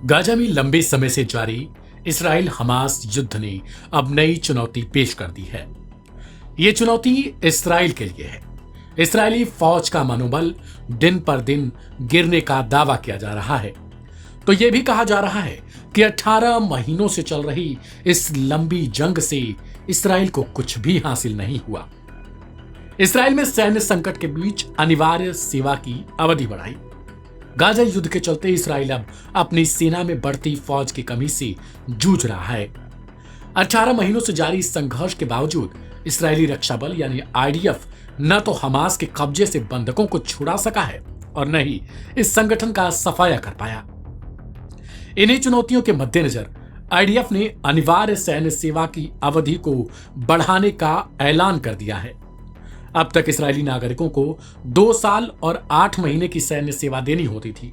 Gaza में लंबे समय से जारी इसराइल हमास युद्ध ने अब नई चुनौती पेश कर दी है। ये चुनौती इसराइल के लिए है। इसराइली फौज का मनोबल दिन पर दिन गिरने का दावा किया जा रहा है। तो यह भी कहा जा रहा है कि 18 महीनों से चल रही इस लंबी जंग से इसराइल को कुछ भी हासिल नहीं हुआ। इसराइल में सैन्य संकट के बीच अनिवार्य सेवा की अवधि बढ़ाई। गाजा युद्ध के चलते इसराइल अब अपनी सेना में बढ़ती फौज की कमी से जूझ रहा है। 18 महीनों से जारी संघर्ष के बावजूद इसराइली रक्षा बल यानी आईडीएफ न तो हमास के कब्जे से बंधकों को छुड़ा सका है और न ही इस संगठन का सफाया कर पाया। इन्हीं चुनौतियों के मद्देनजर आईडीएफ ने अनिवार्य सैन्य सेवा की अवधि को बढ़ाने का ऐलान कर दिया है। अब तक इसराइली नागरिकों को 2 साल और 8 महीने की सैन्य सेवा देनी होती थी,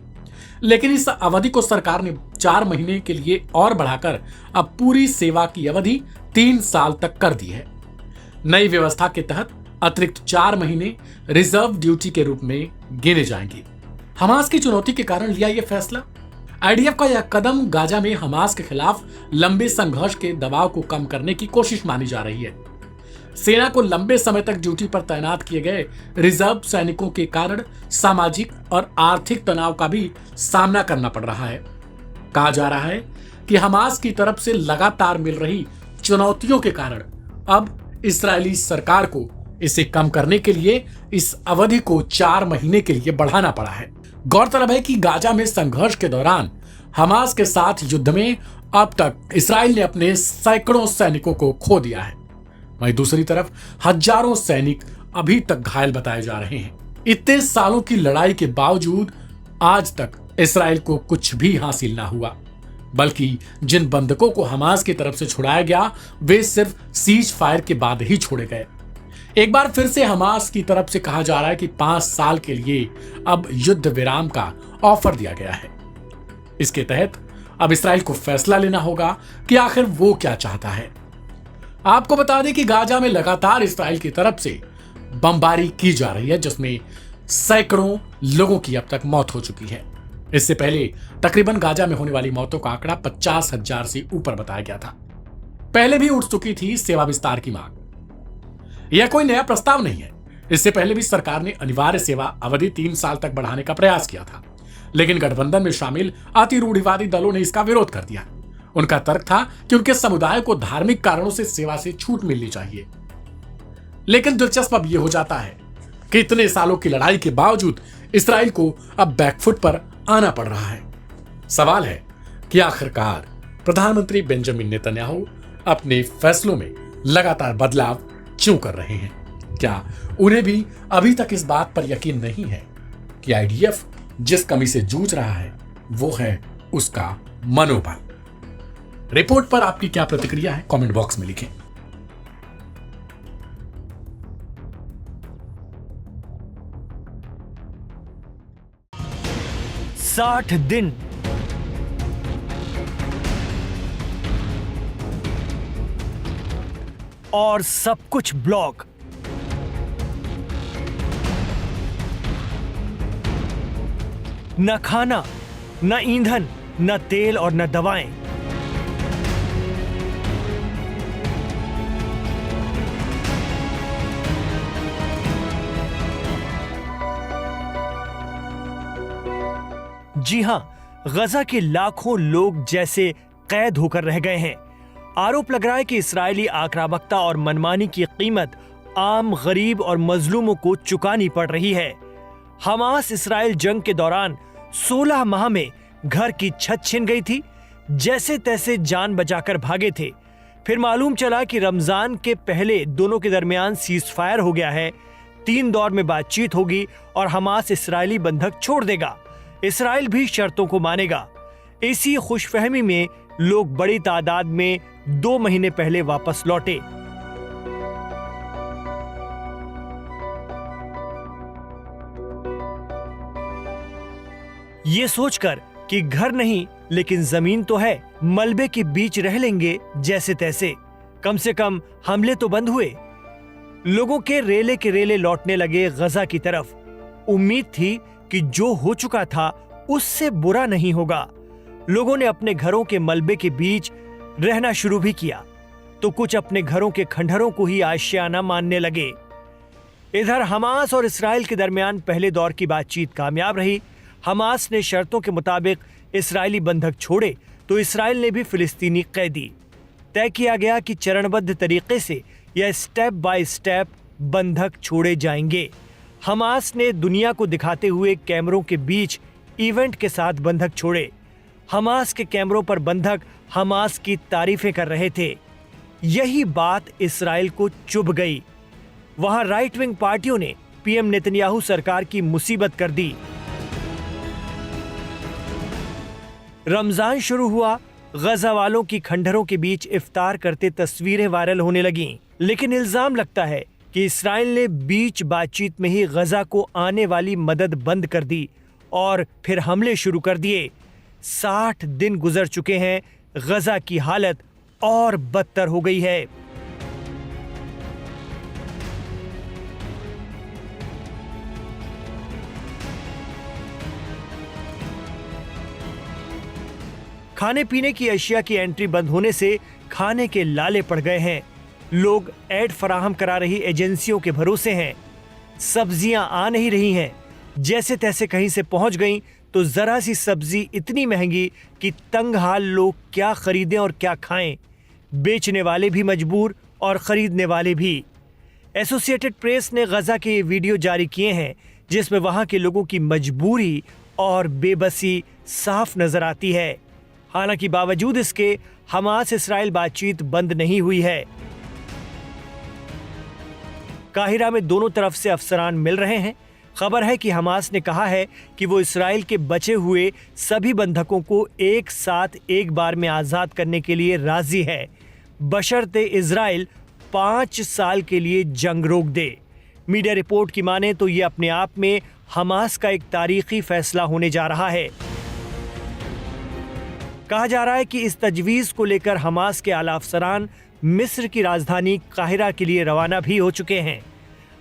लेकिन इस अवधि को सरकार ने 4 महीने के लिए और बढ़ाकर अब पूरी सेवा की अवधि 3 साल तक कर दी है। नई व्यवस्था के तहत अतिरिक्त 4 महीने रिजर्व ड्यूटी के रूप में गिने जाएंगे। हमास की चुनौती के कारण लिया यह फैसला। आईडीएफ का यह कदम गाजा में हमास के खिलाफ लंबे संघर्ष के दबाव को कम करने की कोशिश मानी जा रही है। सेना को लंबे समय तक ड्यूटी पर तैनात किए गए रिजर्व सैनिकों के कारण सामाजिक और आर्थिक तनाव का भी सामना करना पड़ रहा है। कहा जा रहा है कि हमास की तरफ से लगातार मिल रही चुनौतियों के कारण अब इस्राएली सरकार को इसे कम करने के लिए इस अवधि को 4 महीने के लिए बढ़ाना पड़ा है। गौरतलब है कि गाजा में संघर्ष के दौरान हमास के साथ युद्ध में अब तक इसराइल ने अपने सैकड़ों सैनिकों को खो दिया है। वहीं दूसरी तरफ हजारों सैनिक अभी तक घायल बताए जा रहे हैं। इतने सालों की लड़ाई के बावजूद आज तक इसराइल को कुछ भी हासिल ना हुआ, बल्कि जिन बंधकों को हमास की तरफ से छुड़ाया गया वे सिर्फ सीज फायर के बाद ही छोड़े गए। एक बार फिर से हमास की तरफ से कहा जा रहा है कि 5 साल के लिए अब युद्ध विराम का ऑफर दिया गया है। इसके तहत अब इसराइल को फैसला लेना होगा कि आखिर वो क्या चाहता है। आपको बता दें कि गाजा में लगातार इसराइल की तरफ से बमबारी की जा रही है, जिसमें सैकड़ों लोगों की अब तक मौत हो चुकी है। इससे पहले तकरीबन गाजा में होने वाली मौतों का आंकड़ा 50,000 से ऊपर बताया गया था। पहले भी उठ चुकी थी सेवा विस्तार की मांग। यह कोई नया प्रस्ताव नहीं है। इससे पहले भी सरकार ने अनिवार्य सेवा अवधि 3 साल तक बढ़ाने का प्रयास किया था, लेकिन गठबंधन में शामिल अति रूढ़िवादी दलों ने इसका विरोध कर दिया। उनका तर्क था कि उनके समुदाय को धार्मिक कारणों से सेवा से छूट मिलनी चाहिए। लेकिन दिलचस्प अब यह हो जाता है कि इतने सालों की लड़ाई के बावजूद इसराइल को अब बैकफुट पर आना पड़ रहा है। सवाल है कि आखिरकार प्रधानमंत्री बेंजामिन नेतन्याहू अपने फैसलों में लगातार बदलाव क्यों कर रहे हैं? क्या उन्हें भी अभी तक इस बात पर यकीन नहीं है कि आईडीएफ जिस कमी से जूझ रहा है वो है उसका मनोबल? रिपोर्ट पर आपकी क्या प्रतिक्रिया है? कमेंट बॉक्स में लिखें। साठ दिन और सब कुछ ब्लॉक। न खाना, न ईंधन, न तेल और न दवाएं। जी हां, गजा के लाखों लोग जैसे कैद होकर रह गए हैं। आरोप लग रहा है कि इस्राएली आक्रामकता और मनमानी की कीमत आम गरीब और मजलूमों को चुकानी पड़ रही है। हमास इसराइल जंग के दौरान 16 माह में घर की छत छिन गई थी, जैसे तैसे जान बचाकर भागे थे। फिर मालूम चला कि रमजान के पहले दोनों के दरमियान सीज फायर हो गया है। 3 दौर में बातचीत होगी और हमास इसराइली बंधक छोड़ देगा। इसराइल भी शर्तों को मानेगा। इसी खुशफहमी में लोग बड़ी तादाद में 2 महीने पहले वापस लौटे। ये सोचकर कि घर नहीं लेकिन जमीन तो है, मलबे के बीच रह लेंगे जैसे तैसे, कम से कम हमले तो बंद हुए। लोगों के रेले लौटने लगे गजा की तरफ। उम्मीद थी कि जो हो चुका था उससे बुरा नहीं होगा। लोगों ने अपने घरों के मलबे के बीच रहना शुरू भी किया, तो कुछ अपने घरों के खंडहरों को ही आशियाना मानने लगे। इधर हमास और इस्राइल के दरमियान पहले दौर की बातचीत कामयाब रही। हमास ने शर्तों के मुताबिक इस्राइली बंधक छोड़े तो इस्राइल ने भी फिलिस्तीनी कैदी। तय किया गया कि चरणबद्ध तरीके से या स्टेप बाय स्टेप बंधक छोड़े जाएंगे। हमास ने दुनिया को दिखाते हुए कैमरों के बीच इवेंट के साथ बंधक छोड़े। हमास के कैमरों पर बंधक हमास की तारीफें कर रहे थे। यही बात इस्राइल को चुभ गई। वहां राइट विंग पार्टियों ने पीएम नेतन्याहू सरकार की मुसीबत कर दी। रमजान शुरू हुआ, गजा वालों की खंडहरों के बीच इफ्तार करते तस्वीरें वायरल होने लगीं। लेकिन इल्जाम लगता है कि इस्राइल ने बीच बातचीत में ही गजा को आने वाली मदद बंद कर दी और फिर हमले शुरू कर दिए। 60 दिन गुजर चुके हैं, गजा की हालत और बदतर हो गई है। खाने पीने की अशिया की एंट्री बंद होने से खाने के लाले पड़ गए हैं। लोग ऐड फराहम करा रही एजेंसियों के भरोसे हैं। सब्जियां आ नहीं रही हैं। जैसे तैसे कहीं से पहुंच गईं तो जरा सी सब्जी इतनी महंगी कि तंग हाल लोग क्या खरीदें और क्या खाएं। बेचने वाले भी मजबूर और खरीदने वाले भी। एसोसिएटेड प्रेस ने गजा के ये वीडियो जारी किए हैं जिसमें वहां के लोगों की मजबूरी और बेबसी साफ नजर आती है। हालांकि बावजूद इसके हमास इस्राइल बातचीत बंद नहीं हुई है। काहिरा में दोनों तरफ से अफसरान मिल रहे हैं। खबर है कि हमास ने कहा है कि वो इस्राइल के बचे हुए सभी बंधकों को एक साथ एक बार में आजाद करने के लिए राजी है, बशर्ते इस्राइल 5 साल के लिए जंग रोक दे। मीडिया रिपोर्ट की माने तो ये अपने आप में हमास का एक तारीखी फैसला होने जा रहा है। कहा जा रहा है कि इस तजवीज को लेकर हमास के आला अफसरान मिस्र की राजधानी काहिरा के लिए रवाना भी हो चुके हैं।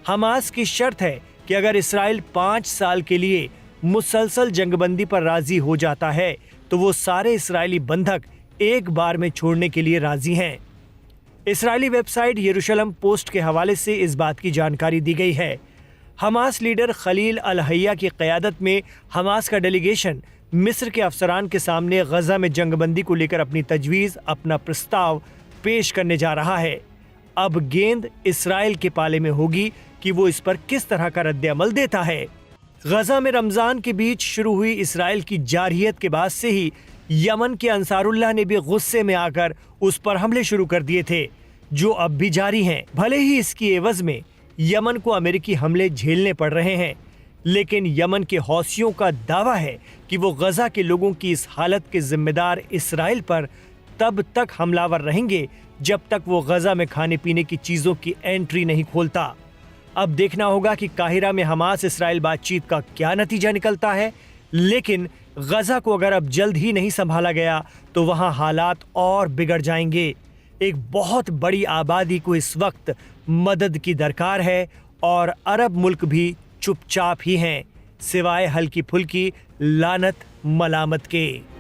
हमास की शर्त है कि अगर इस्राइल 5 साल के लिए मुसलसल जंगबंदी पर राजी हो जाता है तो वो सारे इस्राइली बंधक एक बार में छोड़ने के लिए राजी हैं। इस्राइली वेबसाइट यरूशलेम पोस्ट के हवाले से इस बात की जानकारी दी गई है। हमास लीडर खलील अल हैया की क़यादत में हमास का डेलीगेशन मिस्र के अफसरान के सामने गजा में जंगबंदी को लेकर अपनी तजवीज़, अपना प्रस्ताव पेश करने जा रहा है। अब गेंद इस्राइल के पाले में होगी कि वो इस पर किस तरह का रद्द-ए-अमल देता है। गजा में रमजान के बीच शुरू हुई इस्राइल की जारहियत के बाद से ही यमन के अंसारुल्लाह ने भी गुस्से में आकर उस पर हमले शुरू कर दिए थे, जो अब भी जारी हैं। भले ही इसकी एवज में यमन को अमेरिकी हमले झेलने पड़ रहे हैं, लेकिन यमन के हौसियों का दावा है कि वो गजा के लोगों की इस हालत के जिम्मेदार इस्राइल पर तब तक हमलावर रहेंगे जब तक वो गजा में खाने पीने की चीजों की एंट्री नहीं खोलता। अब देखना होगा कि काहिरा में हमास इस्राइल बातचीत का क्या नतीजा निकलता है, लेकिन गजा को अगर अब जल्द ही नहीं संभाला गया तो वहां हालात और बिगड़ जाएंगे। एक बहुत बड़ी आबादी को इस वक्त मदद की दरकार है और अरब मुल्क भी चुपचाप ही हैं, सिवाय हल्की फुल्की लानत मलामत के।